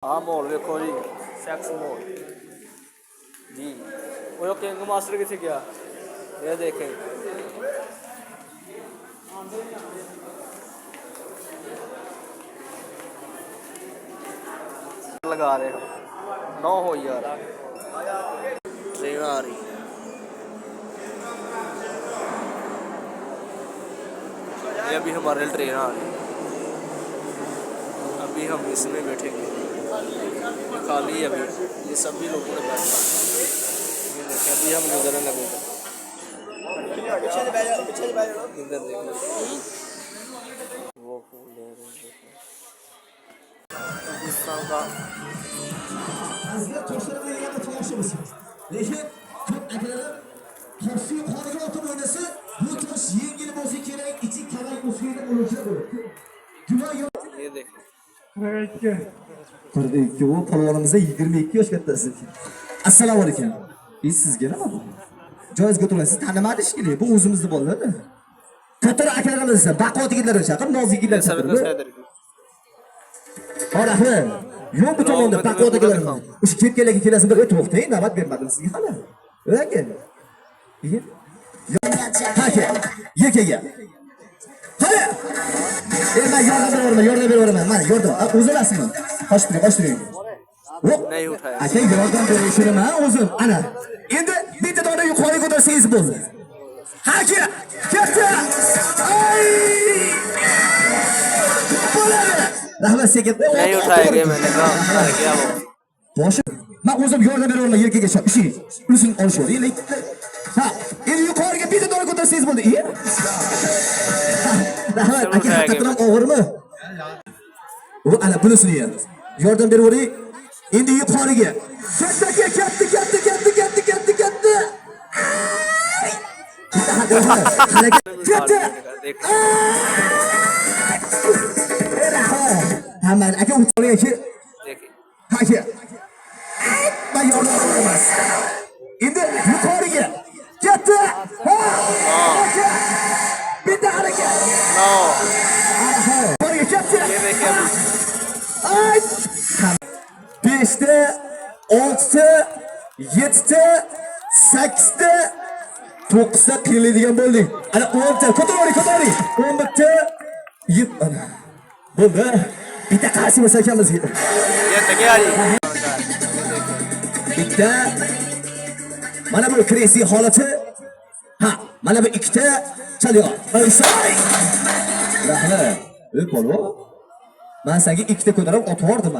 Amor recording sex mode जी वो king master किथे गया ये देखें लगा रहे हो 9 हो यार ट्रेन आ रही ये अभी हमारे ट्रेन आ रही अभी हम इसमें बैठेंगे खाली अभी ये सभी लोगों ने बैठा ये देखिए अभी हम गुजरने लगेंगे इधर देखो वो फूल ले रहे हैं पाकिस्तान का ये देखो Ko'rdingki, u polvonimizda 22 yosh kattasi. Assalomu alaykum. Sizga nima bu? Joyizga o'tirasiz, tanimadi shekilli. Bu o'zimizni bolalar. Katta akalarimiz, baquvvat yigitlarni chaqirib, nozik yigitlar chaqirib. Rahmat. Yo'q bu tomonda baquvvat akalar. O'sha ketganlarga kelasizlar, bir o'tib o'qtay, navbat bermadim sizga hali. O'raka. Haka. Yekaga. Hadi. Ben yordam beraman. Mana yordam. O'zilasizmi? Qo'shtiring. नहीं उठाया aka yordam berishiraman o'zim. Ana. Endi bitta dona yuqoriga ko'tarsangiz bo'ldi. Haka. Katta. Ay! Bo'ladi. Rahmat senga. नहीं उठाएंगे मैंने कहा क्या वो Boshi. Men o'zim yordam beraman yerga ishing. Ulusini olishvering. Ha, endi yuqoriga bitta dona ko'tarsangiz bo'ldi. Rahmat, aka haqiqatan og'irmi? U ana bunisini yer. Yordam beravering. Endi yuqoriga. Katta. Hamma aka o'tiriga ki. Aka. Ben yordam beraman. Endi yuqoriga. Katta. Aka. Bitta harakat. no Yuqoriga ये देखिए Ay! 5'te, 6'te, 7'te, 8'te, 9'ta qiriladigan bo'ldik. Ana 10'ta, ko'taring. 11'te, 7 ana. Bo'ldi. Bitta qasimiz akamizga. ये क्या जी Bitta mana bu kresi holati. Ha, mana bu ikkita chalyon. Rahmat. Polvon. Men senga ikkita ko'tarib otvordim,